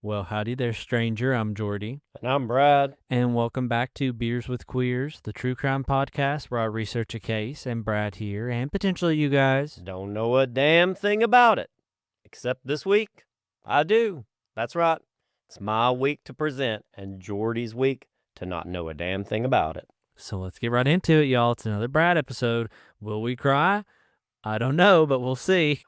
Well, howdy there, stranger. I'm Jordy, And I'm Brad. and welcome back to Beers with Queers, the true crime podcast where I research a case. And Brad here, and potentially you guys. Don't know a damn thing about it. Except this week, I do. That's right. It's my week to present, and Jordy's week to not know a damn thing about it. So let's get right into it, y'all. It's another Brad episode. Will we cry? I don't know, but we'll see.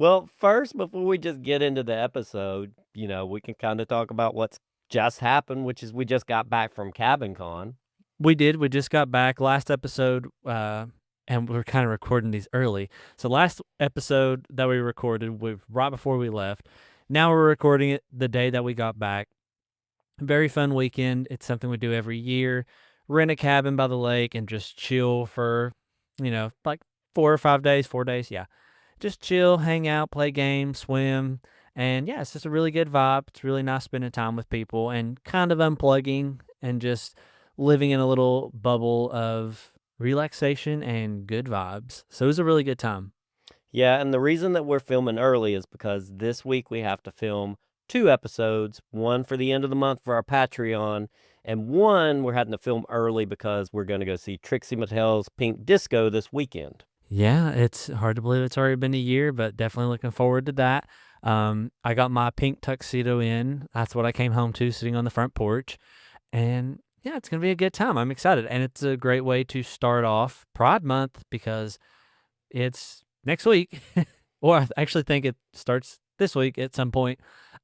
Well, first, before we just get into the episode, we can kind of talk about what's just happened, which is we just got back from Cabin Con. We did. We just got back last episode, and we're kind of recording these early. So last episode that we recorded was right before we left. Now we're recording it the day that we got back. Very fun weekend. It's something we do every year. Rent a cabin by the lake and just chill for, like 4 or 5 days, 4 days. Yeah. Just chill, hang out, play games, swim. And yeah, it's just a really good vibe. It's really nice spending time with people and kind of unplugging and just living in a little bubble of relaxation and good vibes. So it was a really good time. Yeah, and the reason that we're filming early is because this week we have to film 2 episodes, one for the end of the month for our Patreon, and one we're having to film early because we're going to go see Trixie Mattel's Pink Disco this weekend. Yeah, it's hard to believe it's already been a year, but definitely looking forward to that. I got my pink tuxedo in. That's what I came home to, sitting on the front porch. And yeah, it's going to be a good time. I'm excited. And it's a great way to start off Pride Month because it's next week. Or I actually think it starts this week at some point.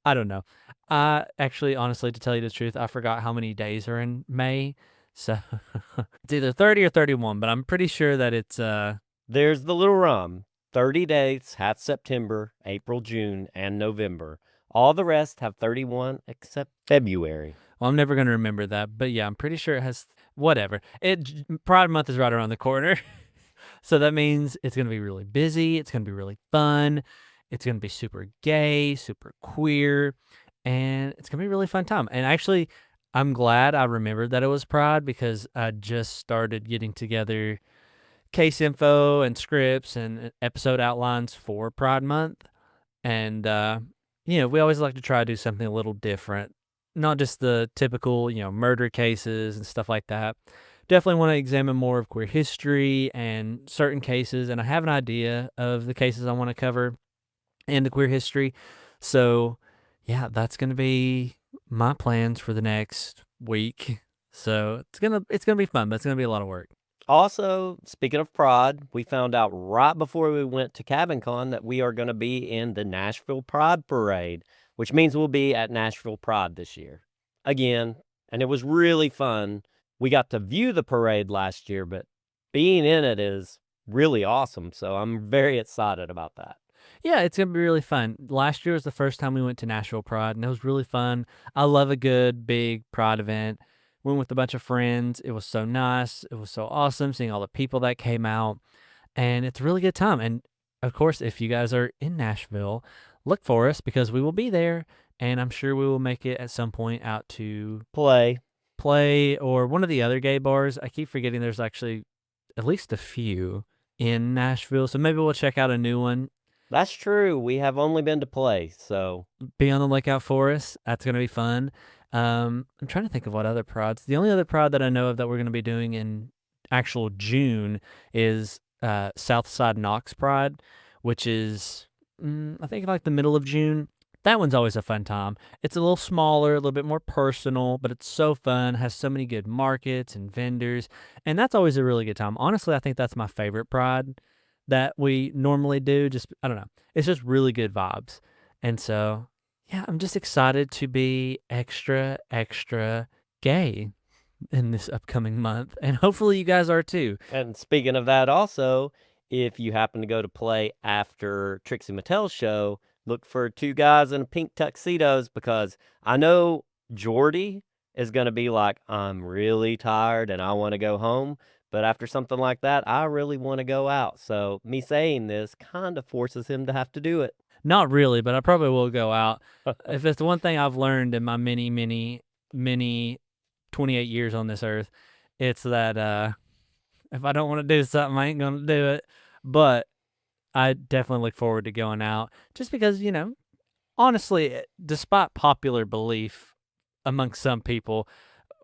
I don't know. Actually, honestly, to tell you the truth, I forgot how many days are in May. So it's either 30 or 31, but I'm pretty sure that it's There's the little rhyme. 30 days, half September, April, June, and November. All the rest have 31 except February. Well, I'm never going to remember that, but yeah, I'm pretty sure it has whatever. Pride Month is right around the corner. So that means it's going to be really busy, it's going to be really fun, it's going to be super gay, super queer, and it's going to be a really fun time. And actually, I'm glad I remembered that it was Pride because I just started getting together case info and scripts and episode outlines for Pride Month. And, we always like to try to do something a little different, not just the typical, murder cases and stuff like that. Definitely want to examine more of queer history and certain cases. And I have an idea of the cases I want to cover in the queer history. So, yeah, that's going to be my plans for the next week. So it's gonna be fun, but it's gonna be a lot of work. Also, speaking of Pride, we found out right before we went to Cabin Con that we are going to be in the Nashville Pride Parade, which means we'll be at Nashville Pride this year. Again, and it was really fun. We got to view the parade last year, but being in it is really awesome. So I'm very excited about that. Yeah, it's gonna be really fun. Last year was the first time we went to Nashville Pride, and it was really fun. I love a good big Pride event. Went with a bunch of friends. It was so nice. It was so awesome seeing all the people that came out, and it's a really good time. And of course, if you guys are in Nashville, look for us because we will be there, and I'm sure we will make it at some point out to play or one of the other gay bars. I keep forgetting there's actually at least a few in Nashville, so maybe we'll check out a new one. That's true. We have only been to play, so Be on the lookout for us. That's gonna be fun. I'm trying to think of what other prods. The only other prod that I know of that we're gonna be doing in actual June is Southside Knox Pride, which is I think like the middle of June. That one's always a fun time. It's a little smaller, a little bit more personal, but it's so fun. Has so many good markets and vendors, and that's always a really good time. Honestly, I think that's my favorite pride that we normally do. Just I don't know. It's just really good vibes. And so, yeah, I'm just excited to be extra, extra gay. in this upcoming month, and hopefully you guys are too. And speaking of that also, if you happen to go to play after Trixie Mattel's show, look for two guys in pink tuxedos, because I know Jordy is going to be like, I'm really tired and I want to go home. But after something like that, I really want to go out. So me saying this kind of forces him to have to do it. Not really, but I probably will go out. If it's one thing I've learned in my many 28 years on this earth, it's that if I don't want to do something, I ain't going to do it. But I definitely look forward to going out just because, honestly, despite popular belief amongst some people,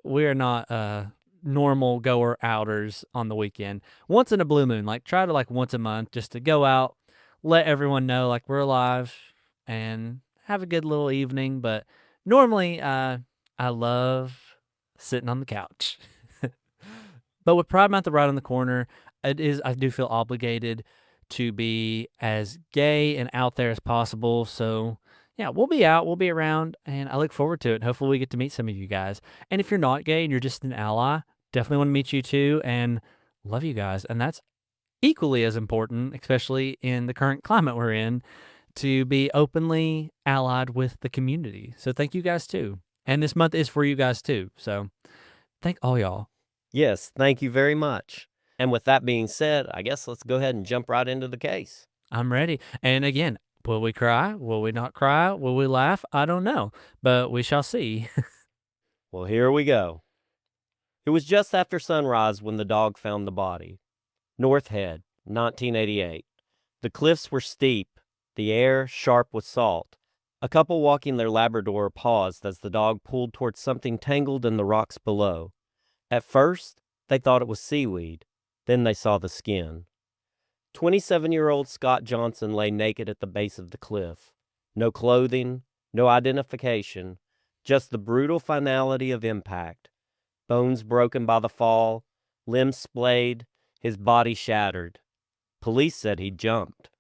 we're not normal goer outers on the weekend. Once in a blue moon, try to once a month just to go out, let everyone know we're alive and have a good little evening. But normally, I love sitting on the couch. But with Pride Month right on the corner, I do feel obligated to be as gay and out there as possible. So yeah, we'll be out, we'll be around, and I look forward to it. Hopefully we get to meet some of you guys. And if you're not gay and you're just an ally, definitely want to meet you too, and love you guys. And that's equally as important, especially in the current climate we're in, to be openly allied with the community. So thank you guys too. And this month is for you guys too. So thank all y'all. Yes, thank you very much. And with that being said, I guess let's go ahead and jump right into the case. I'm ready. And again, will we cry? Will we not cry? Will we laugh? I don't know, but we shall see. Well, here we go. It was just after sunrise when the dog found the body. North Head, 1988. The cliffs were steep, the air sharp with salt. A couple walking their Labrador paused as the dog pulled towards something tangled in the rocks below. At first, they thought it was seaweed. Then they saw the skin. 27-year-old Scott Johnson lay naked at the base of the cliff. No clothing, no identification, just the brutal finality of impact. Bones broken by the fall, limbs splayed, his body shattered. Police said he jumped.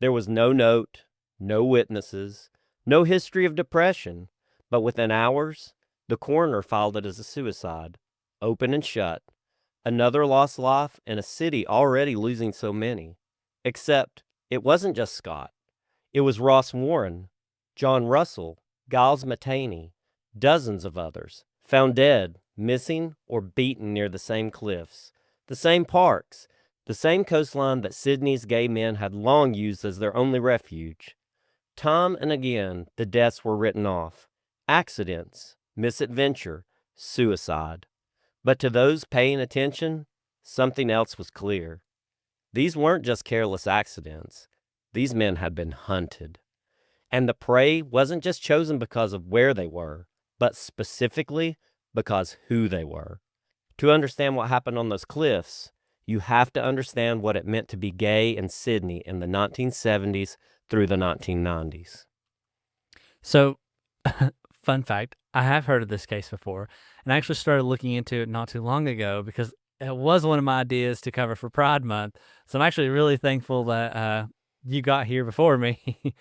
There was no note, no witnesses, no history of depression, but within hours, the coroner filed it as a suicide. Open and shut. Another lost life in a city already losing so many. Except it wasn't just Scott. It was Ross Warren, John Russell, Giles Mataney, dozens of others, found dead, missing, or beaten near the same cliffs, the same parks, the same coastline that Sydney's gay men had long used as their only refuge. Time and again, the deaths were written off. Accidents, misadventure, suicide. But to those paying attention, something else was clear. These weren't just careless accidents. These men had been hunted. And the prey wasn't just chosen because of where they were, but specifically because who they were. To understand what happened on those cliffs, you have to understand what it meant to be gay in Sydney in the 1970s through the 1990s. So, fun fact, I have heard of this case before, and I actually started looking into it not too long ago because it was one of my ideas to cover for Pride Month. So I'm actually really thankful that you got here before me.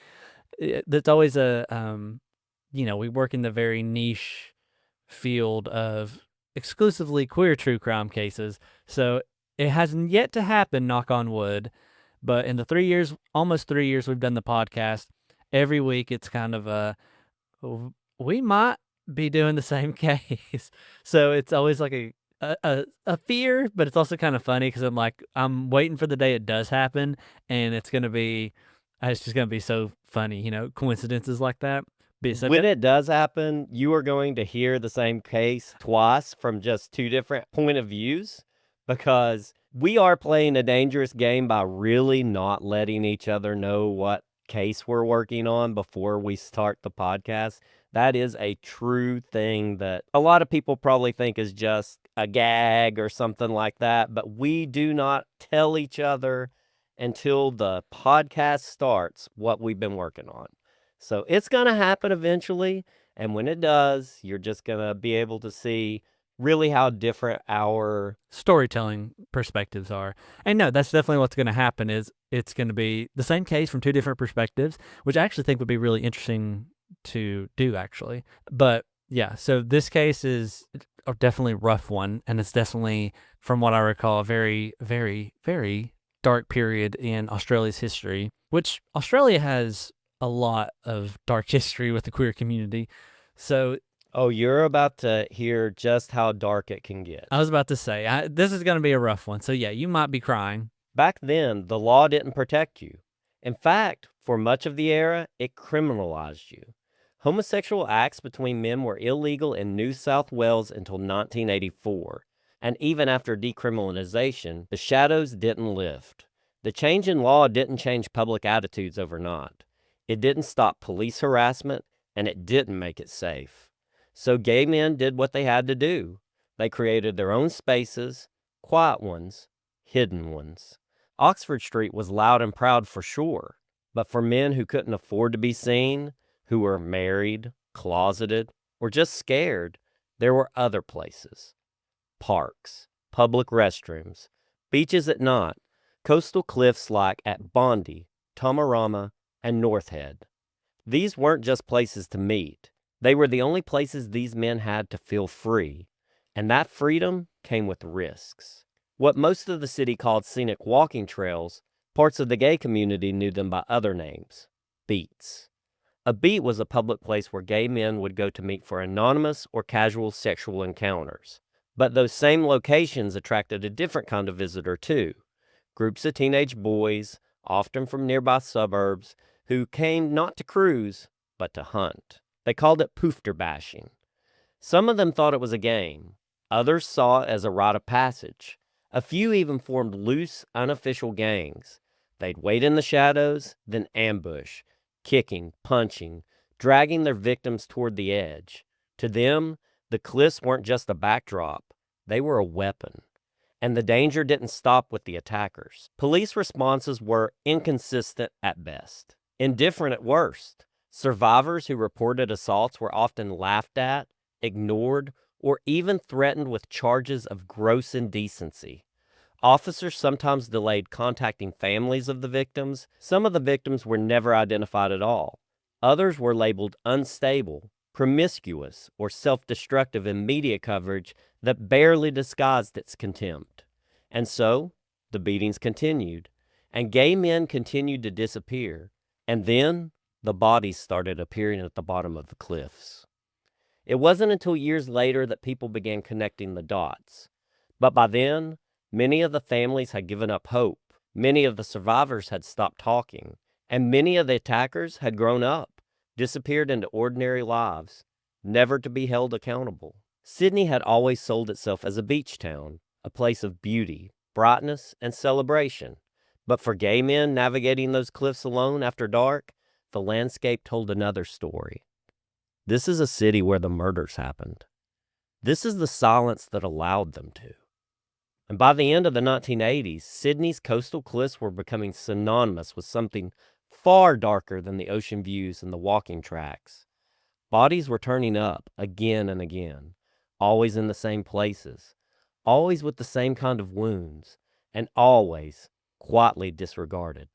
That's always we work in the very niche field of exclusively queer true crime cases. So it hasn't yet to happen, knock on wood. But in the almost 3 years we've done the podcast, every week it's kind of we might be doing the same case. So it's always like a fear, but it's also kind of funny because I'm waiting for the day it does happen, and it's just going to be so funny, coincidences like that. When it does happen, you are going to hear the same case twice from just two different point of views, because we are playing a dangerous game by really not letting each other know what case we're working on before we start the podcast. That is a true thing that a lot of people probably think is just a gag or something like that, but we do not tell each other until the podcast starts what we've been working on. So it's going to happen eventually, and when it does, you're just going to be able to see really how different our storytelling perspectives are. And no, that's definitely what's going to happen. Is it's going to be the same case from two different perspectives, which I actually think would be really interesting to do, actually. But yeah, so this case is definitely rough one, and it's definitely, from what I recall, a very, very, very dark period in Australia's history, which Australia has a lot of dark history with the queer community. So Oh, you're about to hear just how dark it can get. I was about to say, this is going to be a rough one. So yeah, you might be crying. Back then, the law didn't protect you. In fact, for much of the era, it criminalized you. Homosexual acts between men were illegal in New South Wales until 1984. And even after decriminalization, the shadows didn't lift. The change in law didn't change public attitudes overnight. It didn't stop police harassment, and it didn't make it safe. So gay men did what they had to do. They created their own spaces, quiet ones, hidden ones. Oxford Street was loud and proud for sure, but for men who couldn't afford to be seen, who were married, closeted, or just scared, there were other places. Parks, public restrooms, beaches at night, coastal cliffs like at Bondi, Tamarama, and North Head. These weren't just places to meet. They were the only places these men had to feel free, and that freedom came with risks. What most of the city called scenic walking trails, parts of the gay community knew them by other names: beats. A beat was a public place where gay men would go to meet for anonymous or casual sexual encounters. But those same locations attracted a different kind of visitor too. Groups of teenage boys, often from nearby suburbs, who came not to cruise, but to hunt. They called it poofter bashing. Some of them thought it was a game. Others saw it as a rite of passage. A few even formed loose, unofficial gangs. They'd wait in the shadows, then ambush, kicking, punching, dragging their victims toward the edge. To them, the cliffs weren't just a backdrop. They were a weapon. And the danger didn't stop with the attackers. Police responses were inconsistent at best, indifferent at worst. Survivors who reported assaults were often laughed at, ignored, or even threatened with charges of gross indecency. Officers sometimes delayed contacting families of the victims. Some of the victims were never identified at all. Others were labeled unstable, promiscuous, or self-destructive in media coverage that barely disguised its contempt. And so, the beatings continued, and gay men continued to disappear, and then the bodies started appearing at the bottom of the cliffs. It wasn't until years later that people began connecting the dots. But by then, many of the families had given up hope, many of the survivors had stopped talking, and many of the attackers had grown up, disappeared into ordinary lives, never to be held accountable. Sydney had always sold itself as a beach town, a place of beauty, brightness, and celebration. But for gay men navigating those cliffs alone after dark, the landscape told another story. This is a city where the murders happened. This is the silence that allowed them to. And by the end of the 1980s, Sydney's coastal cliffs were becoming synonymous with something far darker than the ocean views and the walking tracks. Bodies were turning up again and again, always in the same places, always with the same kind of wounds, and always quietly disregarded,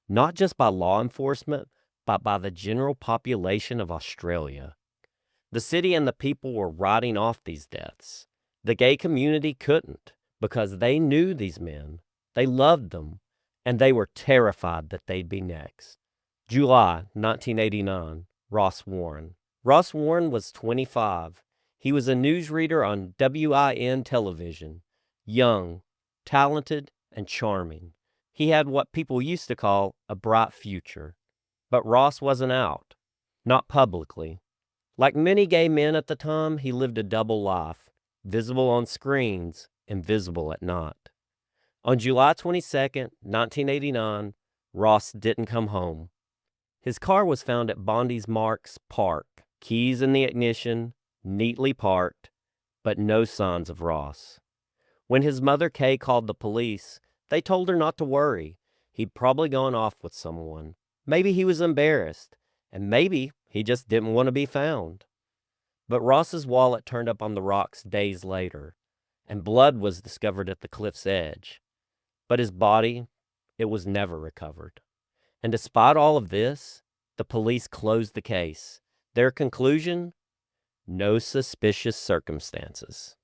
not just by law enforcement, but by the general population of Australia. The city and the people were writing off these deaths. The gay community couldn't, because they knew these men, they loved them, and they were terrified that they'd be next. July 1989, Ross Warren. Ross Warren was 25. He was a newsreader on WIN television, young, talented, and charming. He had what people used to call a bright future. But Ross wasn't out, not publicly. Like many gay men at the time, he lived a double life, visible on screens, invisible at night. On July 22nd, 1989, Ross didn't come home. His car was found at Bondi's Marks Park, keys in the ignition, neatly parked, but no signs of Ross. When his mother Kay called the police, they told her not to worry. He'd probably gone off with someone. Maybe he was embarrassed, and maybe he just didn't want to be found. But Ross's wallet turned up on the rocks days later, and blood was discovered at the cliff's edge. But his body, it was never recovered. And despite all of this, the police closed the case. Their conclusion? No suspicious circumstances.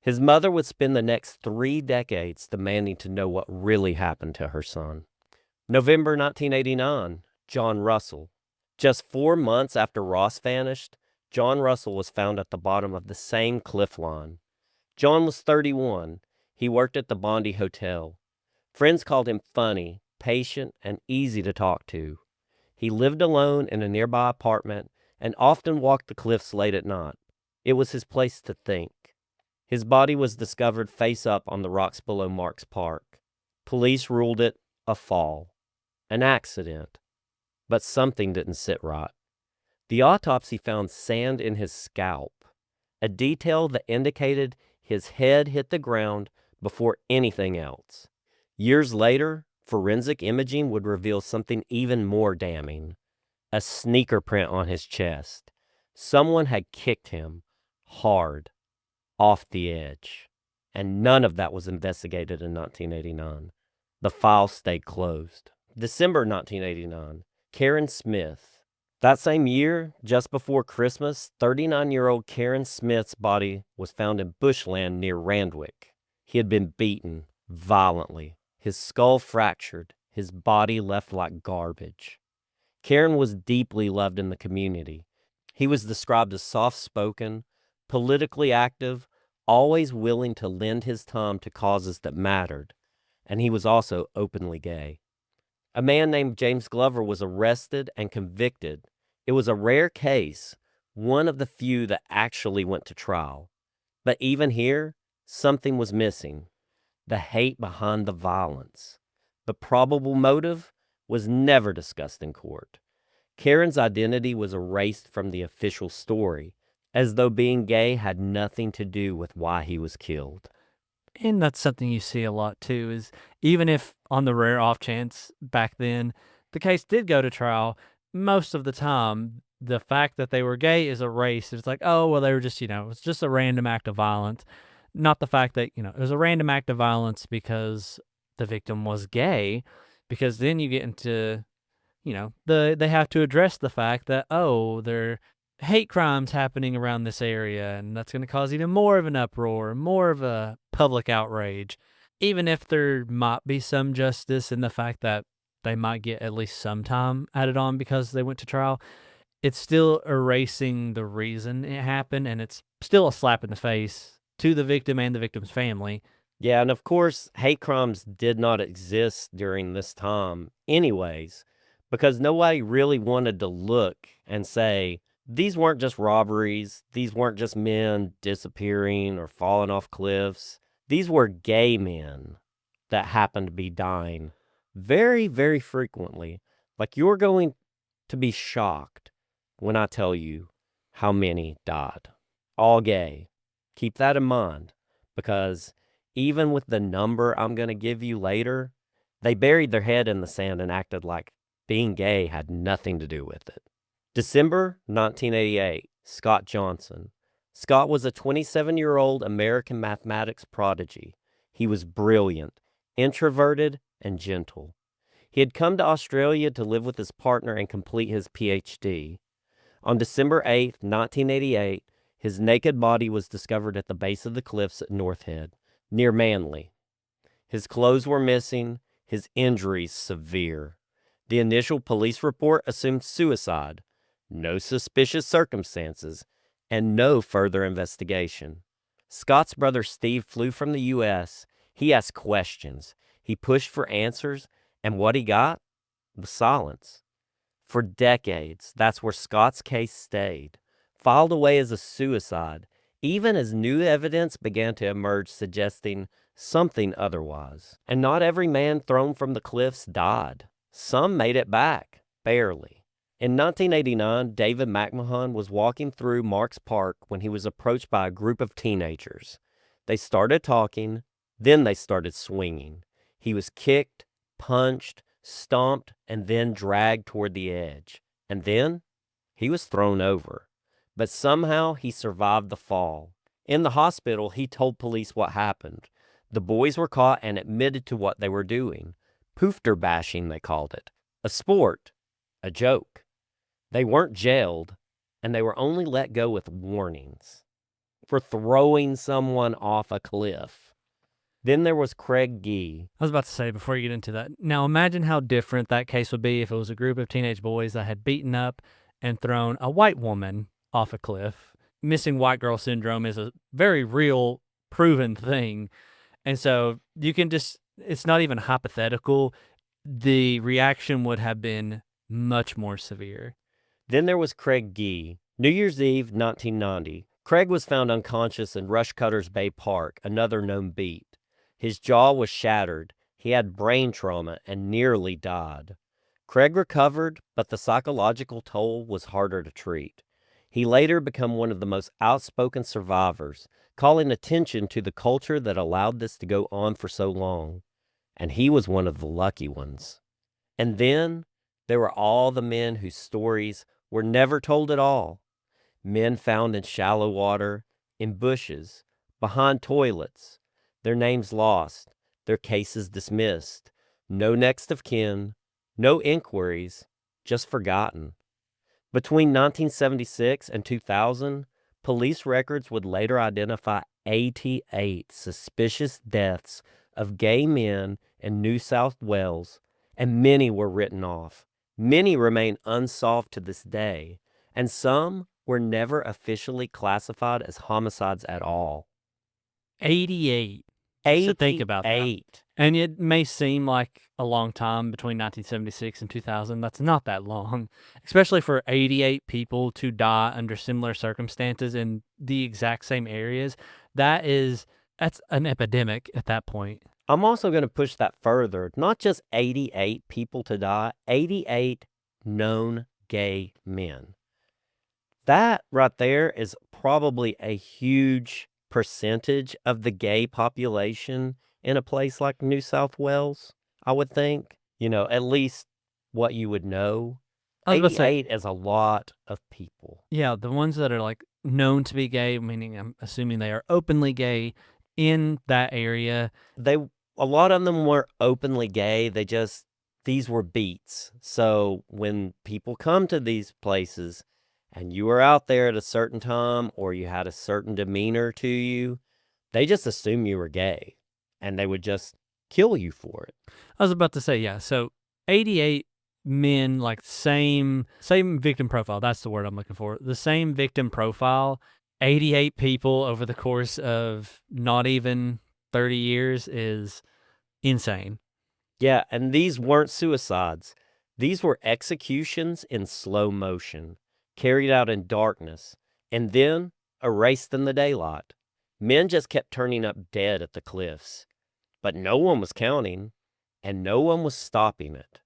His mother would spend the next 3 decades demanding to know what really happened to her son. November 1989, John Russell. Just 4 months after Ross vanished, John Russell was found at the bottom of the same cliff line. John was 31. He worked at the Bondi Hotel. Friends called him funny, patient, and easy to talk to. He lived alone in a nearby apartment and often walked the cliffs late at night. It was his place to think. His body was discovered face up on the rocks below Marks Park. Police ruled it a fall, an accident, but something didn't sit right. The autopsy found sand in his scalp, a detail that indicated his head hit the ground before anything else. Years later, forensic imaging would reveal something even more damning, a sneaker print on his chest. Someone had kicked him hard off the edge, and none of that was investigated in 1989. The file stayed closed. December 1989, Karen Smith. That same year, just before Christmas, 39-year-old Karen Smith's body was found in bushland near Randwick. He had been beaten violently, his skull fractured, his body left like garbage. Karen was deeply loved in the community. He was described as soft-spoken, politically active, always willing to lend his time to causes that mattered, and he was also openly gay. A man named James Glover was arrested and convicted. It was a rare case, one of the few that actually went to trial. But even here, something was missing. The hate behind the violence. The probable motive was never discussed in court. Karen's identity was erased from the official story, as though being gay had nothing to do with why he was killed. And that's something you see a lot too, is even if on the rare off chance back then the case did go to trial, most of the time the fact that they were gay is erased. It's like, oh, well, they were just, it's just a random act of violence. Not the fact that, it was a random act of violence because the victim was gay, because then you get into, they have to address the fact that, oh, they're hate crimes happening around this area, and that's going to cause even more of an uproar, more of a public outrage. Even if there might be some justice in the fact that they might get at least some time added on because they went to trial, it's still erasing the reason it happened, and it's still a slap in the face to the victim and the victim's family. Yeah, and of course, hate crimes did not exist during this time anyways, because nobody really wanted to look and say, these weren't just robberies, these weren't just men disappearing or falling off cliffs. These were gay men that happened to be dying very, very frequently. Like, you're going to be shocked when I tell you how many died. All gay. Keep that in mind, because even with the number I'm going to give you later, they buried their head in the sand and acted like being gay had nothing to do with it. December 1988, Scott Johnson. Scott was a 27-year-old American mathematics prodigy. He was brilliant, introverted, and gentle. He had come to Australia to live with his partner and complete his PhD. On December 8, 1988, his naked body was discovered at the base of the cliffs at North Head, near Manly. His clothes were missing, his injuries severe. The initial police report assumed suicide, no suspicious circumstances, and no further investigation. Scott's brother Steve flew from the U.S. He asked questions. He pushed for answers, and what he got was silence. For decades, that's where Scott's case stayed, filed away as a suicide, even as new evidence began to emerge suggesting something otherwise. And not every man thrown from the cliffs died. Some made it back, barely. In 1989, David McMahon was walking through Marks Park when he was approached by a group of teenagers. They started talking, then they started swinging. He was kicked, punched, stomped, and then dragged toward the edge. And then he was thrown over. But somehow he survived the fall. In the hospital, he told police what happened. The boys were caught and admitted to what they were doing. Poofter bashing, they called it. A sport. A joke. They weren't jailed, and they were only let go with warnings. for throwing someone off a cliff. Then there was Craig Gee. I was about to say, before you get into that, now imagine how different that case would be if it was a group of teenage boys that had beaten up and thrown a white woman off a cliff. Missing white girl syndrome is a very real, proven thing. And so you can just, it's not even hypothetical. The reaction would have been much more severe. Then there was Craig Gee. New Year's Eve, 1990. Craig was found unconscious in Rushcutters Bay Park, another known beat. His jaw was shattered. He had brain trauma and nearly died. Craig recovered, but the psychological toll was harder to treat. He later became one of the most outspoken survivors, calling attention to the culture that allowed this to go on for so long. And he was one of the lucky ones. And then there were all the men whose stories were never told at all. Men found in shallow water, in bushes, behind toilets, their names lost, their cases dismissed, no next of kin, no inquiries, just forgotten. Between 1976 and 2000, police records would later identify 88 suspicious deaths of gay men in New South Wales, and many were written off. Many remain unsolved to this day, and some were never officially classified as homicides at all. 88. 88. So think about that. And it may seem like a long time between 1976 and 2000. That's not that long, especially for 88 people to die under similar circumstances in the exact same areas. That's an epidemic at that point. I'm also going to push that further. Not just 88 people to die, 88 known gay men. That right there is probably a huge percentage of the gay population in a place like New South Wales, I would think. You know, at least what you would know. I was about to say, 88 is a lot of people. yeah, the ones that are like known to be gay, meaning I'm assuming they are openly gay in that area. A lot of them were openly gay. These were beats. So when people come to these places and you were out there at a certain time or you had a certain demeanor to you, they just assume you were gay and they would just kill you for it. I was about to say, yeah. So 88 men, like same victim profile. That's the word I'm looking for. The same victim profile. 88 people over the course of not even 30 years is insane. Yeah, and these weren't suicides. These were executions in slow motion, carried out in darkness, and then erased in the daylight. Men just kept turning up dead at the cliffs. But no one was counting, and no one was stopping it.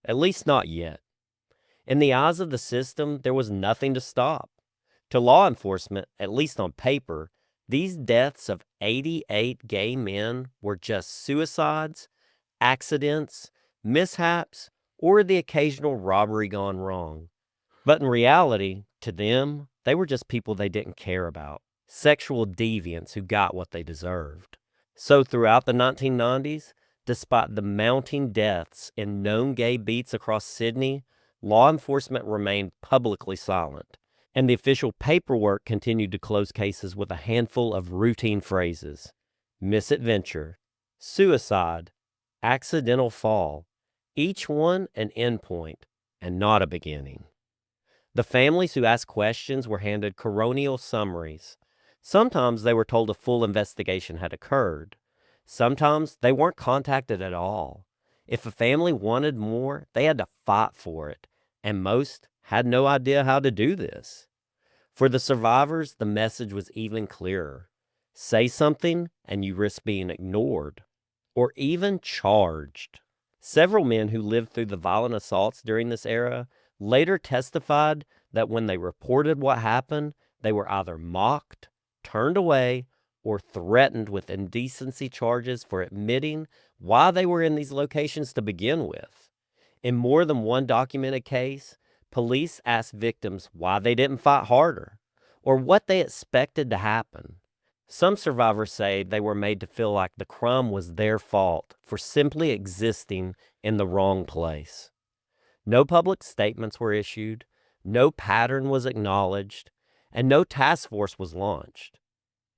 At least not yet. In the eyes of the system, there was nothing to stop. To law enforcement, at least on paper, these deaths of 88 gay men were just suicides, accidents, mishaps, or the occasional robbery gone wrong. But in reality, to them, they were just people they didn't care about, sexual deviants who got what they deserved. So throughout the 1990s, despite the mounting deaths in known gay beats across Sydney, law enforcement remained publicly silent, and the official paperwork continued to close cases with a handful of routine phrases: misadventure, suicide, accidental fall, each one an endpoint and not a beginning. The families who asked questions were handed coronial summaries. Sometimes they were told a full investigation had occurred. Sometimes they weren't contacted at all. If a family wanted more, they had to fight for it, and most had no idea how to do this. For the survivors, the message was even clearer. Say something and you risk being ignored, or even charged. Several men who lived through the violent assaults during this era later testified that when they reported what happened, they were either mocked, turned away, or threatened with indecency charges for admitting why they were in these locations to begin with. In more than one documented case, police asked victims why they didn't fight harder, or what they expected to happen. Some survivors say they were made to feel like the crime was their fault for simply existing in the wrong place. No public statements were issued, no pattern was acknowledged, and no task force was launched.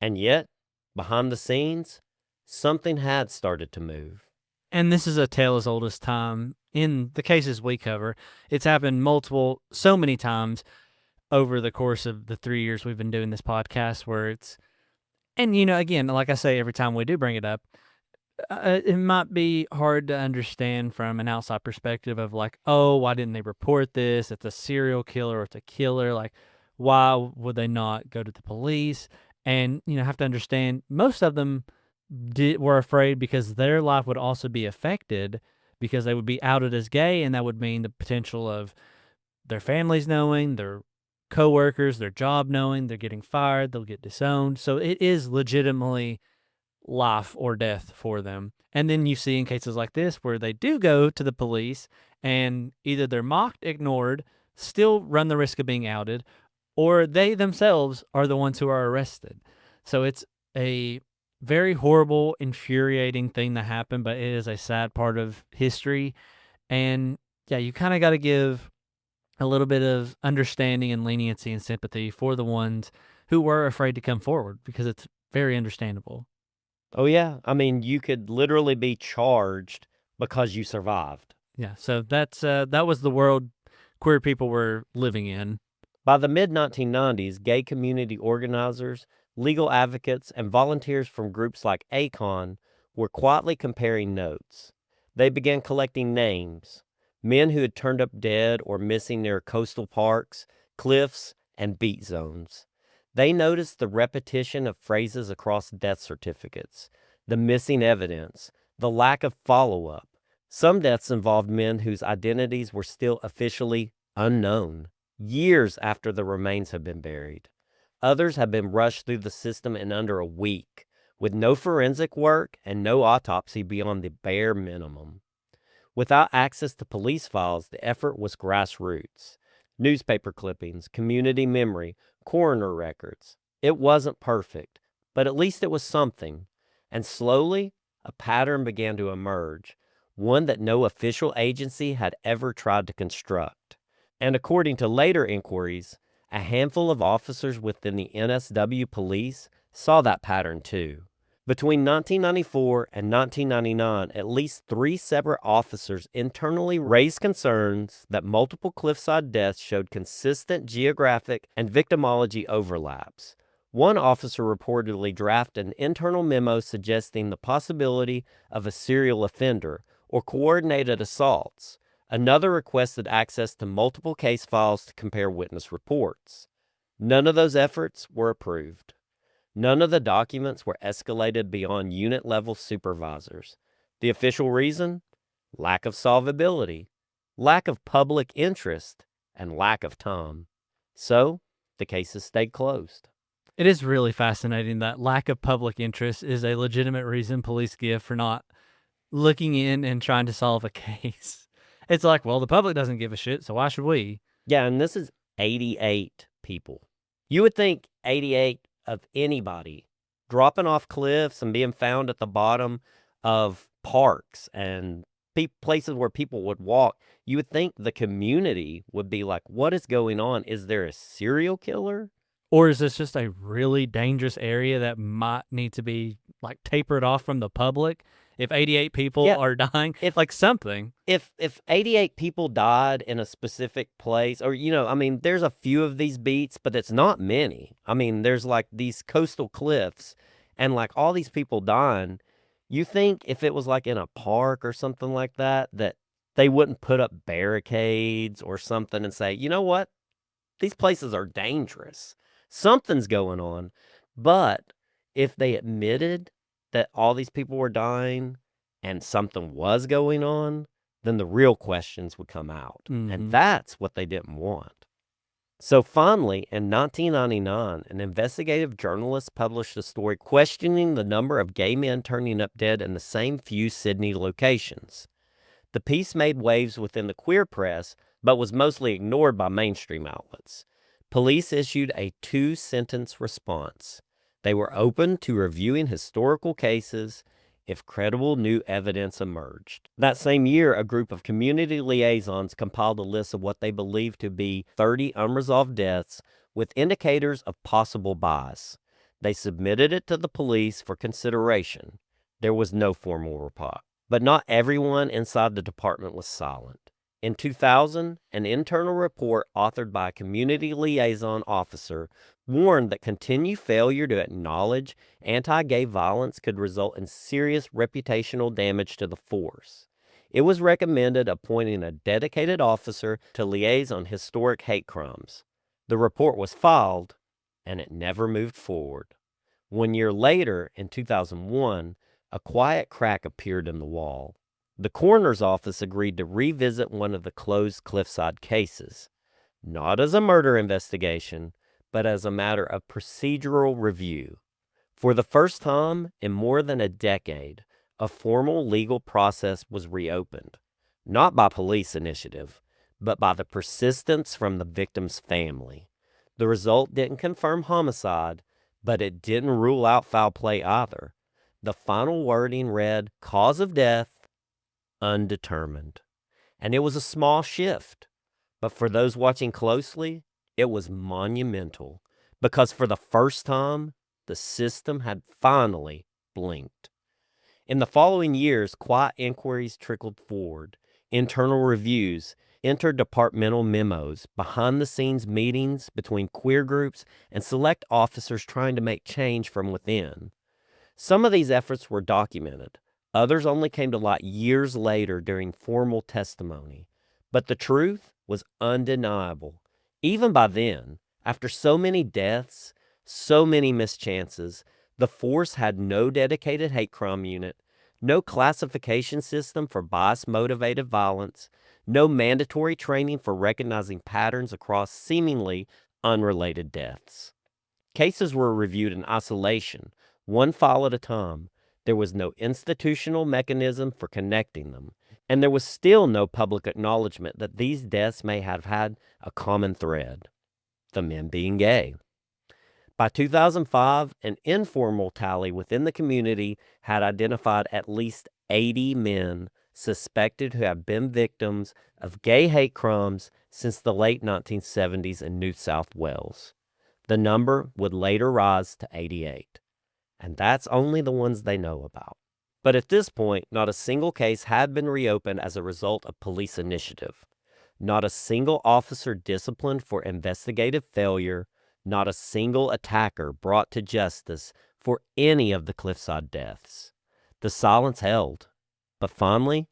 And yet, behind the scenes, something had started to move. And this is a tale as old as time. In the cases we cover, it's happened so many times over the course of the 3 years we've been doing this podcast where and again, like I say, every time we do bring it up, it might be hard to understand from an outside perspective of like, oh, why didn't they report this? It's a serial killer or it's a killer. Like, why would they not go to the police? And, have to understand most of them were afraid because their life would also be affected because they would be outed as gay. And that would mean the potential of their families knowing, their coworkers, their job knowing, they're getting fired, they'll get disowned. So it is legitimately life or death for them. And then you see in cases like this where they do go to the police and either they're mocked, ignored, still run the risk of being outed, or they themselves are the ones who are arrested. So it's a very horrible, infuriating thing that happened, but it is a sad part of history. And yeah, you kind of got to give a little bit of understanding and leniency and sympathy for the ones who were afraid to come forward because it's very understandable. Oh, yeah. I mean, you could literally be charged because you survived. Yeah, so that was the world queer people were living in. By the mid-1990s, gay community organizers, legal advocates, and volunteers from groups like ACON were quietly comparing notes. They began collecting names, men who had turned up dead or missing near coastal parks, cliffs, and beat zones. They noticed the repetition of phrases across death certificates, the missing evidence, the lack of follow-up. Some deaths involved men whose identities were still officially unknown, years after the remains had been buried. Others had been rushed through the system in under a week, with no forensic work and no autopsy beyond the bare minimum. Without access to police files, the effort was grassroots. Newspaper clippings, community memory, coroner records. It wasn't perfect, but at least it was something. And slowly, a pattern began to emerge, one that no official agency had ever tried to construct. And according to later inquiries, a handful of officers within the NSW police saw that pattern too. Between 1994 and 1999, at least 3 separate officers internally raised concerns that multiple cliffside deaths showed consistent geographic and victimology overlaps. One officer reportedly drafted an internal memo suggesting the possibility of a serial offender or coordinated assaults. Another requested access to multiple case files to compare witness reports. None of those efforts were approved. None of the documents were escalated beyond unit-level supervisors. The official reason? Lack of solvability, lack of public interest, and lack of time. So, the cases stayed closed. It is really fascinating that lack of public interest is a legitimate reason police give for not looking in and trying to solve a case. It's like, well, the public doesn't give a shit, so why should we? Yeah, and this is 88 people. You would think 88 of anybody dropping off cliffs and being found at the bottom of parks and places where people would walk, you would think the community would be like, what is going on? Is there a serial killer? Or is this just a really dangerous area that might need to be like tapered off from the public? If 88 people are dying, like something. If 88 people died in a specific place, or, I mean, there's a few of these beats, but it's not many. I mean, there's like these coastal cliffs and like all these people dying. You think if it was like in a park or something like that, that they wouldn't put up barricades or something and say, you know what? These places are dangerous. Something's going on. But if they admitted that all these people were dying and something was going on, then the real questions would come out. Mm-hmm. And that's what they didn't want. So finally, in 1999, an investigative journalist published a story questioning the number of gay men turning up dead in the same few Sydney locations. The piece made waves within the queer press, but was mostly ignored by mainstream outlets. Police issued a 2-sentence response. They were open to reviewing historical cases if credible new evidence emerged. That same year, a group of community liaisons compiled a list of what they believed to be 30 unresolved deaths with indicators of possible bias. They submitted it to the police for consideration. There was no formal report. But not everyone inside the department was silent. In 2000, an internal report authored by a community liaison officer warned that continued failure to acknowledge anti-gay violence could result in serious reputational damage to the force. It was recommended appointing a dedicated officer to liaise on historic hate crimes. The report was filed, and it never moved forward. 1 year later, in 2001, a quiet crack appeared in the wall. The coroner's office agreed to revisit one of the closed cliffside cases, not as a murder investigation, but as a matter of procedural review. For the first time in more than a decade, a formal legal process was reopened, not by police initiative, but by the persistence from the victim's family. The result didn't confirm homicide, but it didn't rule out foul play either. The final wording read, "Cause of death, undetermined." And it was a small shift, but for those watching closely, it was monumental, because for the first time, the system had finally blinked. In the following years, quiet inquiries trickled forward, internal reviews, interdepartmental memos, behind-the-scenes meetings between queer groups, and select officers trying to make change from within. Some of these efforts were documented. Others only came to light years later during formal testimony. But the truth was undeniable. Even by then, after so many deaths, so many mischances, the force had no dedicated hate crime unit, no classification system for bias-motivated violence, no mandatory training for recognizing patterns across seemingly unrelated deaths. Cases were reviewed in isolation, one file at a time. There was no institutional mechanism for connecting them, and there was still no public acknowledgement that these deaths may have had a common thread: the men being gay. By 2005, an informal tally within the community had identified at least 80 men suspected who have been victims of gay hate crimes since the late 1970s in New South Wales. The number would later rise to 88. And that's only the ones they know about. But at this point, not a single case had been reopened as a result of police initiative. Not a single officer disciplined for investigative failure, not a single attacker brought to justice for any of the cliffside deaths. The silence held, but finally,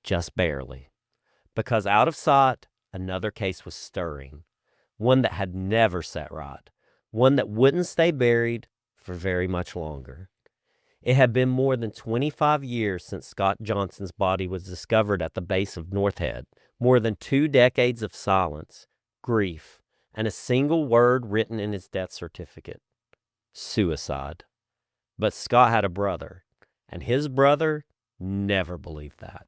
just barely. Because out of sight, another case was stirring. One that had never sat right. One that wouldn't stay buried for very much longer. It had been more than 25 years since Scott Johnson's body was discovered at the base of North Head. More than 2 decades of silence, grief, and a single word written in his death certificate: suicide. But Scott had a brother, and his brother never believed that.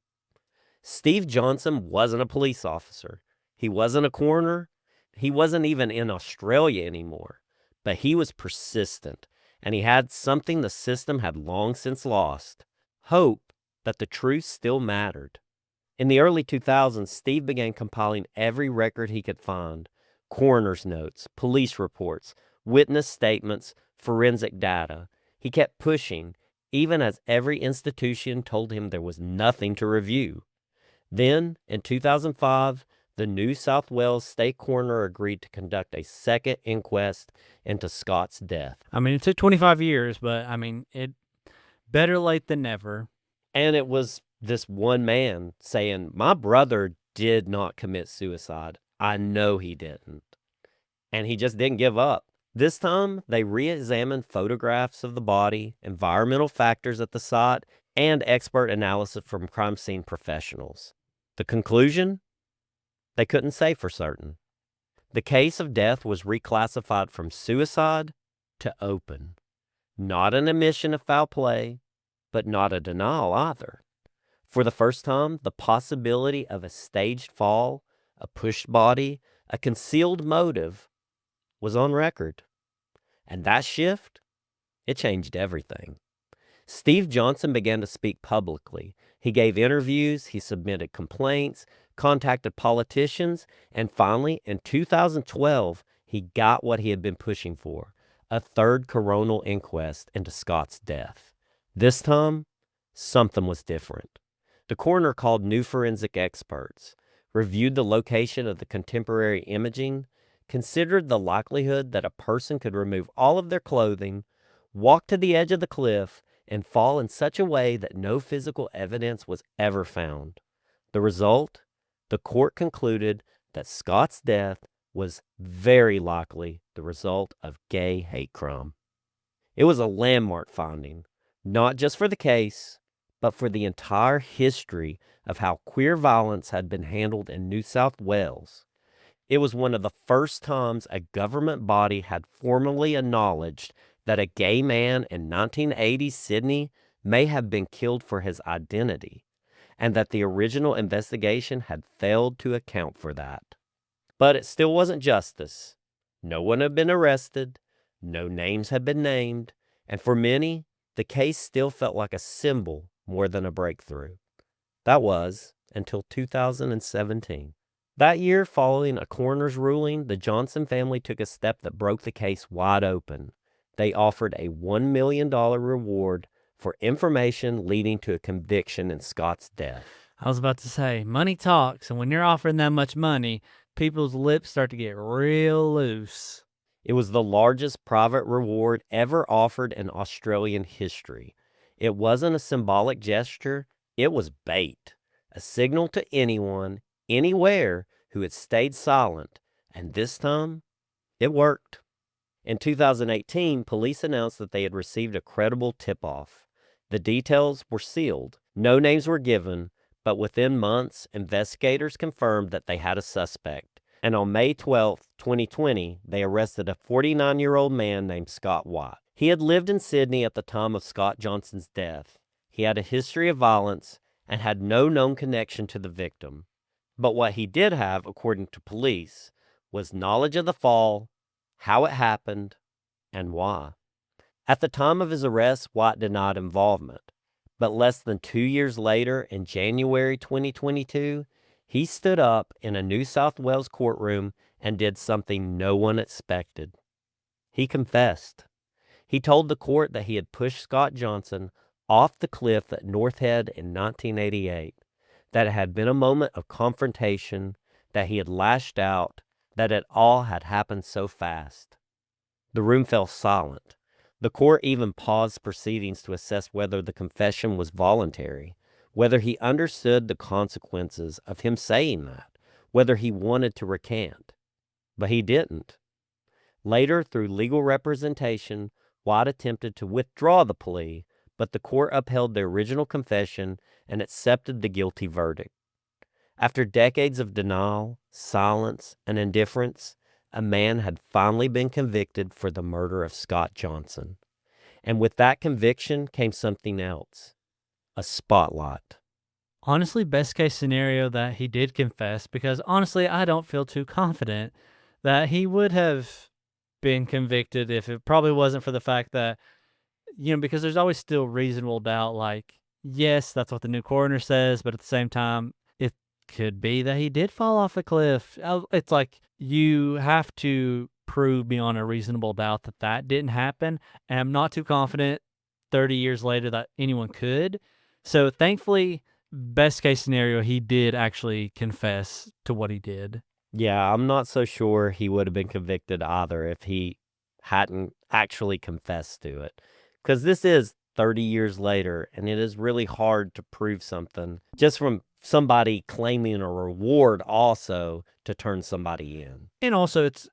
Steve Johnson wasn't a police officer. He wasn't a coroner. He wasn't even in Australia anymore. But he was persistent, and he had something the system had long since lost: hope that the truth still mattered. In the early 2000s, Steve began compiling every record he could find: coroner's notes, police reports, witness statements, forensic data. He kept pushing, even as every institution told him there was nothing to review. Then, in 2005, the New South Wales State Coroner agreed to conduct a second inquest into Scott's death. I mean, it took 25 years, but it better late than never. And it was this one man saying, "My brother did not commit suicide. I know he didn't." And he just didn't give up. This time, they re-examined photographs of the body, environmental factors at the site, and expert analysis from crime scene professionals. The conclusion? They couldn't say for certain. The case of death was reclassified from suicide to open. Not an admission of foul play, but not a denial either. For the first time, the possibility of a staged fall, a pushed body, a concealed motive was on record. And that shift, it changed everything. Steve Johnson began to speak publicly. He gave interviews, he submitted complaints, contacted politicians, and finally, in 2012, he got what he had been pushing for: a third coronal inquest into Scott's death. This time, something was different. The coroner called new forensic experts, reviewed the location of the contemporary imaging, considered the likelihood that a person could remove all of their clothing, walk to the edge of the cliff, and fall in such a way that no physical evidence was ever found. The result? The court concluded that Scott's death was very likely the result of gay hate crime. It was a landmark finding, not just for the case, but for the entire history of how queer violence had been handled in New South Wales. It was one of the first times a government body had formally acknowledged that a gay man in 1980s Sydney may have been killed for his identity, and that the original investigation had failed to account for that. But it still wasn't justice. No one had been arrested, no names had been named, and for many, the case still felt like a symbol more than a breakthrough. That was until 2017. That year, following a coroner's ruling, the Johnson family took a step that broke the case wide open. They offered a $1 million reward for information leading to a conviction in Scott's death. I was about to say, money talks, and when you're offering that much money, people's lips start to get real loose. It was the largest private reward ever offered in Australian history. It wasn't a symbolic gesture, it was bait, a signal to anyone, anywhere, who had stayed silent, and this time, it worked. In 2018, police announced that they had received a credible tip-off. The details were sealed, no names were given, but within months, investigators confirmed that they had a suspect. And on May 12, 2020, they arrested a 49-year-old man named Scott White. He had lived in Sydney at the time of Scott Johnson's death. He had a history of violence and had no known connection to the victim. But what he did have, according to police, was knowledge of the fall, how it happened, and why. At the time of his arrest, White denied involvement. But less than 2 years later, in January 2022, he stood up in a New South Wales courtroom and did something no one expected. He confessed. He told the court that he had pushed Scott Johnson off the cliff at North Head in 1988, that it had been a moment of confrontation, that he had lashed out, that it all had happened so fast. The room fell silent. The court even paused proceedings to assess whether the confession was voluntary, whether he understood the consequences of him saying that, whether he wanted to recant. But he didn't. Later, through legal representation, White attempted to withdraw the plea, but the court upheld the original confession and accepted the guilty verdict. After decades of denial, silence, and indifference, a man had finally been convicted for the murder of Scott Johnson. And with that conviction came something else, a spotlight. Honestly, best case scenario that he did confess, because honestly, I don't feel too confident that he would have been convicted if it probably wasn't for the fact that, because there's always still reasonable doubt, like, yes, that's what the new coroner says, but at the same time, it could be that he did fall off a cliff. It's like, you have to prove beyond a reasonable doubt that that didn't happen, and I'm not too confident 30 years later that anyone could. So thankfully, best case scenario, he did actually confess to what he did. Yeah, I'm not so sure he would have been convicted either if he hadn't actually confessed to it. Because this is 30 years later, and it is really hard to prove something just from somebody claiming a reward also to turn somebody in. And also, it's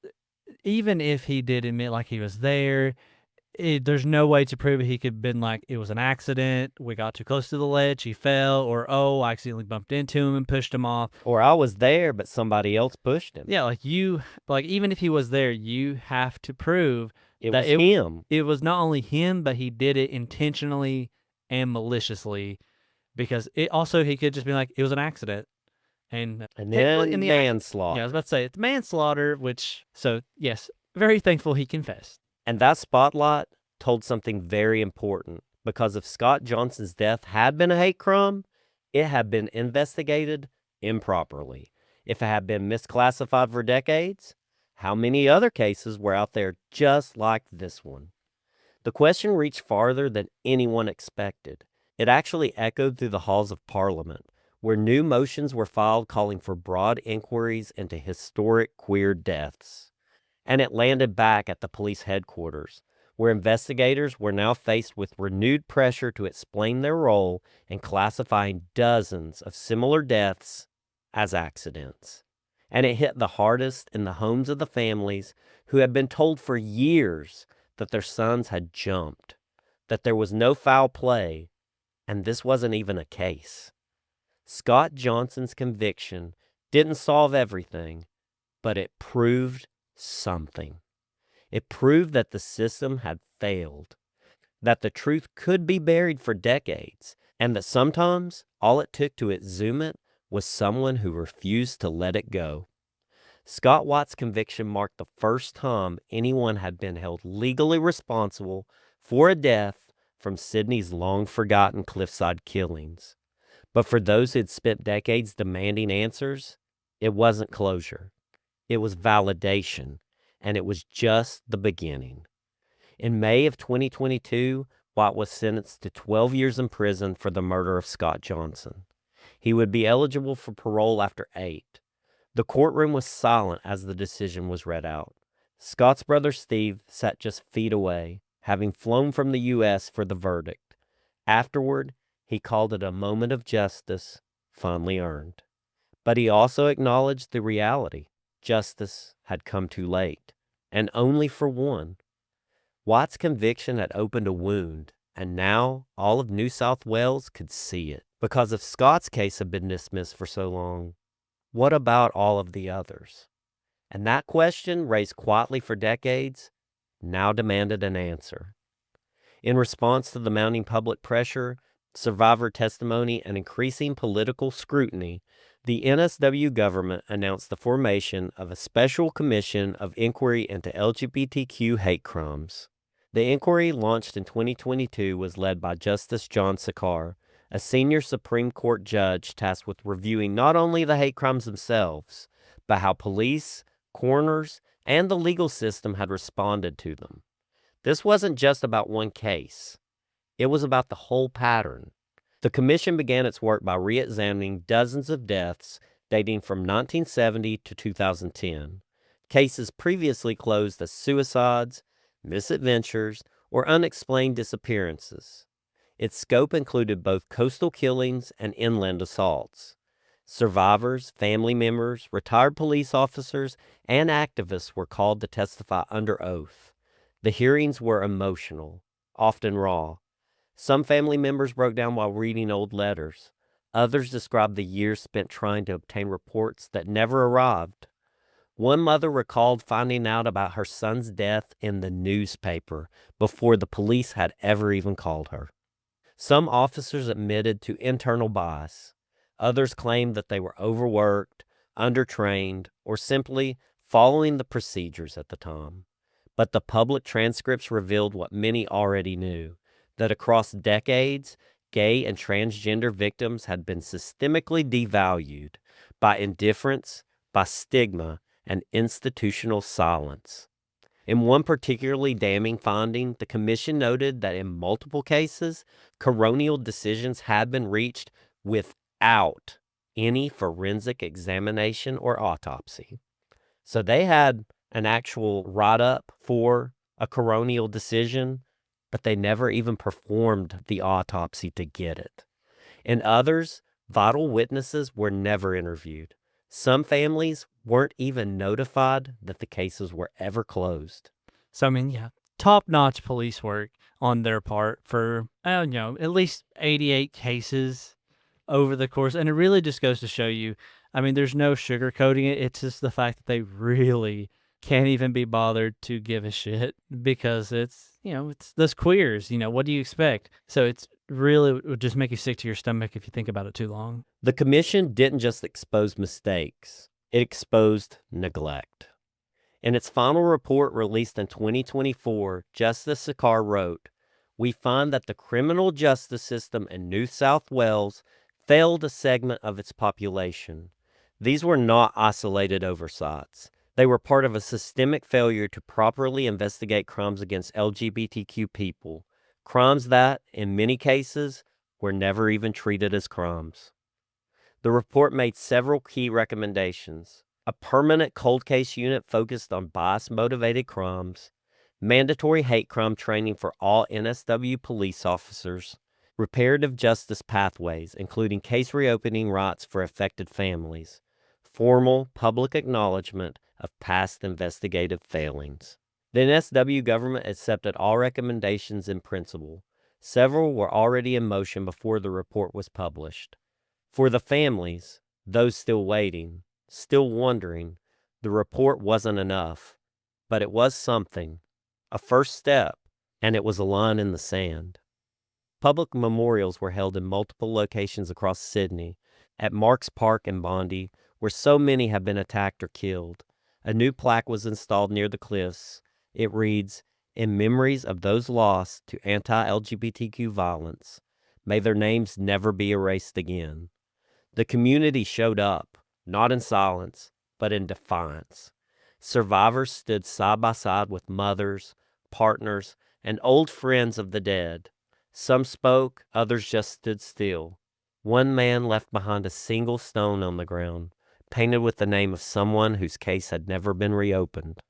even if he did admit like he was there, there's no way to prove it. He could have been like, it was an accident, we got too close to the ledge, he fell, or, oh, I accidentally bumped into him and pushed him off. Or I was there, but somebody else pushed him. Yeah, even if he was there, you have to prove It that was him. It was not only him, but he did it intentionally and maliciously, because he could just be like, it was an accident. And then in manslaughter. Yeah, I was about to say, it's manslaughter, so yes, very thankful he confessed. And that spotlight told something very important, because if Scott Johnson's death had been a hate crime, it had been investigated improperly. If it had been misclassified for decades, How many other cases were out there just like this one? The question reached farther than anyone expected. It actually echoed through the halls of Parliament, where new motions were filed calling for broad inquiries into historic queer deaths. And it landed back at the police headquarters, where investigators were now faced with renewed pressure to explain their role in classifying dozens of similar deaths as accidents. And it hit the hardest in the homes of the families who had been told for years that their sons had jumped, that there was no foul play, and this wasn't even a case. Scott Johnson's conviction didn't solve everything, but it proved something. It proved that the system had failed, that the truth could be buried for decades, and that sometimes all it took to exhume it was someone who refused to let it go. Scott Watt's conviction marked the first time anyone had been held legally responsible for a death from Sydney's long-forgotten cliffside killings. But for those who had spent decades demanding answers, it wasn't closure. It was validation, and it was just the beginning. In May of 2022, Watt was sentenced to 12 years in prison for the murder of Scott Johnson. He would be eligible for parole after 8. The courtroom was silent as the decision was read out. Scott's brother Steve sat just feet away, having flown from the U.S. for the verdict. Afterward, he called it a moment of justice, finally earned. But he also acknowledged the reality. Justice had come too late, and only for one. Watt's conviction had opened a wound, and now all of New South Wales could see it. Because if Scott's case had been dismissed for so long, what about all of the others? And that question, raised quietly for decades, now demanded an answer. In response to the mounting public pressure, survivor testimony, and increasing political scrutiny, the NSW government announced the formation of a special commission of inquiry into LGBTQ hate crimes. The inquiry, launched in 2022, was led by Justice John Sakar, a senior Supreme Court judge tasked with reviewing not only the hate crimes themselves, but how police, coroners, and the legal system had responded to them. This wasn't just about one case. It was about the whole pattern. The commission began its work by re-examining dozens of deaths dating from 1970 to 2010, cases previously closed as suicides, misadventures, or unexplained disappearances. Its scope included both coastal killings and inland assaults. Survivors, family members, retired police officers, and activists were called to testify under oath. The hearings were emotional, often raw. Some family members broke down while reading old letters. Others described the years spent trying to obtain reports that never arrived. One mother recalled finding out about her son's death in the newspaper before the police had ever even called her. Some officers admitted to internal bias. Others claimed that they were overworked, undertrained, or simply following the procedures at the time. But the public transcripts revealed what many already knew, that across decades, gay and transgender victims had been systemically devalued by indifference, by stigma, and institutional silence. In one particularly damning finding, the commission noted that in multiple cases, coronial decisions had been reached without any forensic examination or autopsy. So they had an actual write-up for a coronial decision, but they never even performed the autopsy to get it. In others, vital witnesses were never interviewed. Some families weren't even notified that the cases were ever closed. So, I mean, yeah, top-notch police work on their part for, at least 88 cases over the course. And it really just goes to show you, I mean, there's no sugarcoating it. It's just the fact that they really can't even be bothered to give a shit because it's those queers. What do you expect? So it's really, it would just make you sick to your stomach if you think about it too long. The commission didn't just expose mistakes, it exposed neglect. In its final report released in 2024, Justice Sakar wrote, "We find that the criminal justice system in New South Wales failed a segment of its population. These were not isolated oversights. They were part of a systemic failure to properly investigate crimes against LGBTQ people, crimes that, in many cases, were never even treated as crimes. The report made several key recommendations: a permanent cold case unit focused on bias-motivated crimes, mandatory hate crime training for all NSW police officers, reparative justice pathways, including case reopening rights for affected families, formal public acknowledgement of past investigative failings. The NSW government accepted all recommendations in principle. Several were already in motion before the report was published. For the families, those still waiting, still wondering, the report wasn't enough, but it was something, a first step, and it was a line in the sand. Public memorials were held in multiple locations across Sydney, at Marks Park and Bondi, where so many have been attacked or killed. A new plaque was installed near the cliffs. It reads, "In memories of those lost to anti-LGBTQ violence, may their names never be erased again." The community showed up, not in silence, but in defiance. Survivors stood side by side with mothers, partners, and old friends of the dead. Some spoke, others just stood still. One man left behind a single stone on the ground, painted with the name of someone whose case had never been reopened.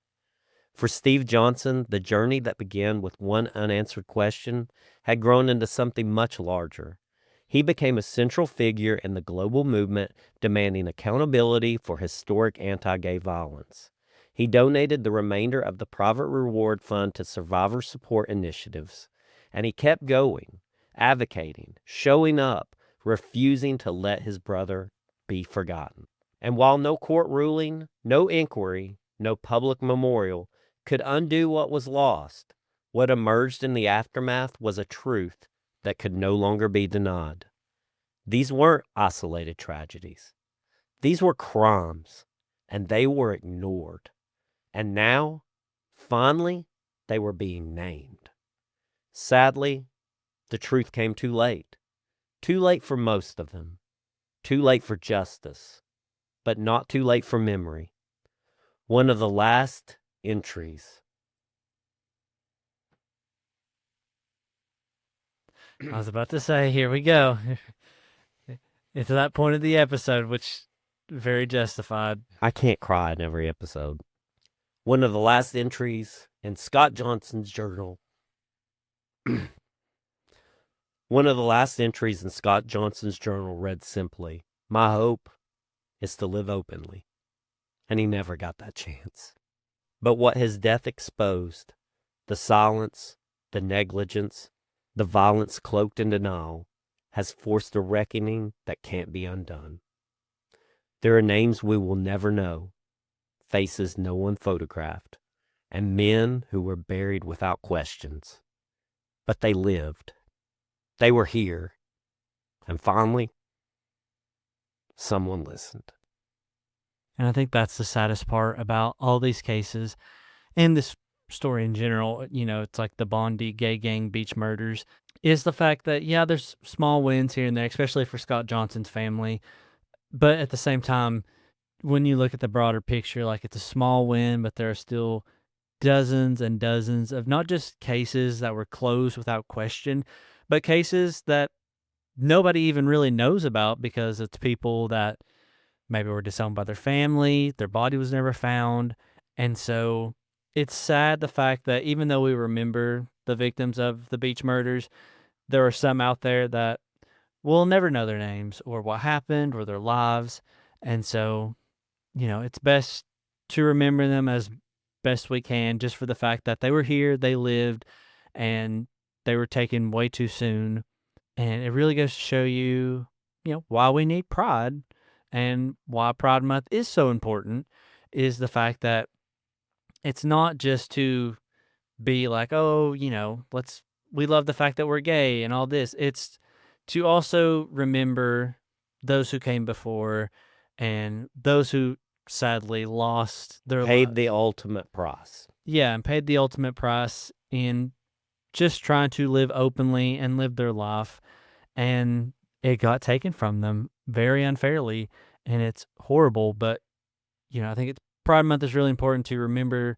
For Steve Johnson, the journey that began with one unanswered question had grown into something much larger. He became a central figure in the global movement demanding accountability for historic anti-gay violence. He donated the remainder of the private reward fund to survivor support initiatives, and he kept going, advocating, showing up, refusing to let his brother be forgotten. And while no court ruling, no inquiry, no public memorial could undo what was lost, what emerged in the aftermath was a truth that could no longer be denied. These weren't isolated tragedies. These were crimes, and they were ignored. And now, finally, they were being named. Sadly, the truth came too late. Too late for most of them. Too late for justice, but not too late for memory. One of the last entries. I was about to say, here we go. It's that point of the episode, which very justified. I can't cry in every episode. One of the last entries in Scott Johnson's journal. One of the last entries in Scott Johnson's journal read simply, "My hope is to live openly." And he never got that chance. But what his death exposed, the silence, the negligence, the violence cloaked in denial, has forced a reckoning that can't be undone. There are names we will never know, faces no one photographed, and men who were buried without questions. But they lived. They were here. And finally, someone listened. And I think that's the saddest part about all these cases and this story in general. You know, it's like the Bondi gay gang beach murders, is the fact that, yeah, there's small wins here and there, especially for Scott Johnson's family. But at the same time, when you look at the broader picture, like it's a small win, but there are still dozens and dozens of not just cases that were closed without question, but cases that nobody even really knows about because it's people that maybe were disowned by their family, their body was never found. And so it's sad the fact that even though we remember the victims of the beach murders, there are some out there that we'll never know their names or what happened or their lives. And so, you know, it's best to remember them as best we can, just for the fact that they were here, they lived, and they were taken way too soon. And it really goes to show you, you know, why we need Pride and why Pride Month is so important, is the fact that it's not just to be like, oh, you know, we love the fact that we're gay and all this. It's to also remember those who came before and those who sadly lost their Paid lives. the ultimate price. Yeah, and paid the ultimate price in just trying to live openly and live their life. And it got taken from them very unfairly. And it's horrible, but, you know, I think it's Pride Month is really important to remember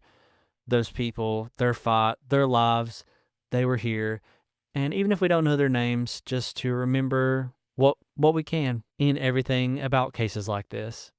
those people, their fight, their lives. They were here. And even if we don't know their names, just to remember what we can in everything about cases like this.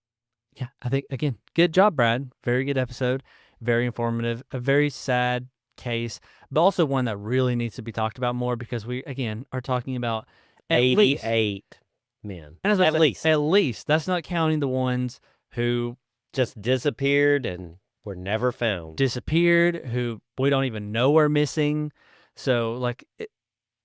Yeah, I think, again, good job, Brad. Very good episode. Very informative. A very sad case, but also one that really needs to be talked about more because we, again, are talking about at 88 men. And At least. At least. That's not counting the ones who just disappeared and were never found. Disappeared, who we don't even know are missing. So, like,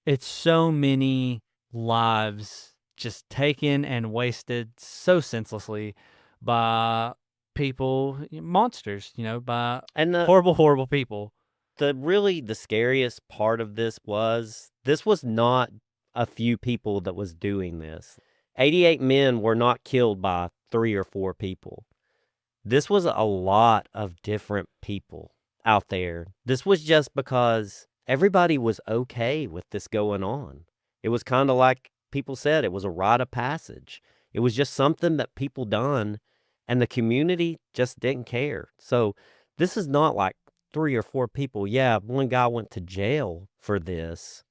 it's so many lives just taken and wasted so senselessly by people, monsters, by horrible, horrible people. The scariest part of this was not a few people that was doing this. 88 men were not killed by 3 or 4 people. This was a lot of different people out there. This was just because everybody was okay with this going on. It was kind of like people said, it was a rite of passage. It was just something that people done, and the community just didn't care. So this is not like 3 or 4 people. Yeah, one guy went to jail for this,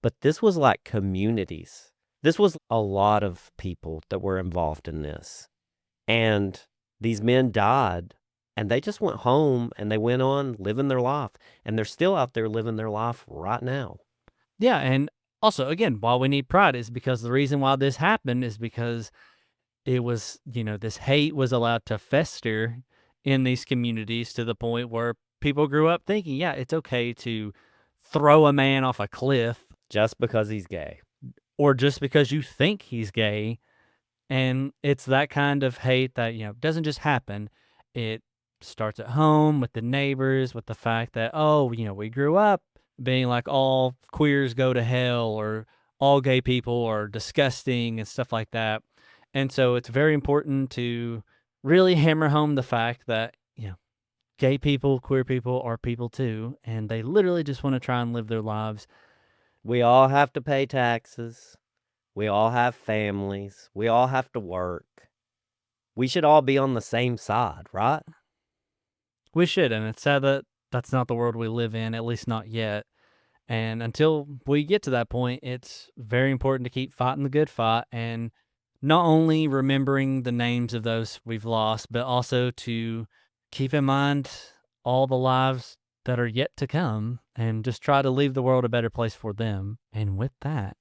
but this was like communities. This was a lot of people that were involved in this. And these men died, and they just went home, and they went on living their life. And they're still out there living their life right now. Yeah, and also, again, why we need pride is because the reason why this happened is because it was, this hate was allowed to fester in these communities to the point where people grew up thinking, yeah, it's okay to throw a man off a cliff. Just because he's gay. Or just because you think he's gay. And it's that kind of hate that, doesn't just happen. It starts at home with the neighbors, with the fact that, we grew up being like all queers go to hell or all gay people are disgusting and stuff like that. And so it's very important to really hammer home the fact that, gay people, queer people are people too. And they literally just want to try and live their lives. We all have to pay taxes. We all have families. We all have to work. We should all be on the same side, right? We should, and it's sad that that's not the world we live in, at least not yet. And until we get to that point, it's very important to keep fighting the good fight and not only remembering the names of those we've lost, but also to keep in mind all the lives that are yet to come and just try to leave the world a better place for them. And with that,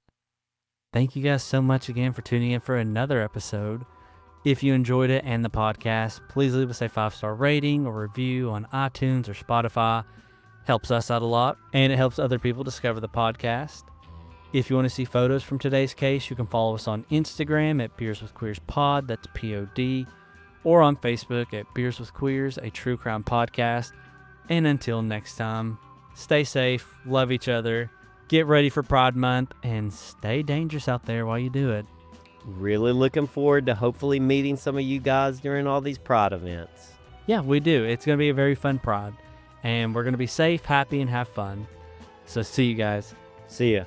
thank you guys so much again for tuning in for another episode. If you enjoyed it and the podcast, please leave us a 5-star rating or review on iTunes or Spotify. Helps us out a lot, and it helps other people discover the podcast. If you want to see photos from today's case, you can follow us on Instagram at Beers with Queers Pod, that's POD, or on Facebook at Beers with Queers, a true crime podcast. And until next time, stay safe, love each other, get ready for Pride Month, and stay dangerous out there while you do it. Really looking forward to hopefully meeting some of you guys during all these Pride events. Yeah, we do. It's going to be a very fun Pride. And we're going to be safe, happy, and have fun. So see you guys. See ya.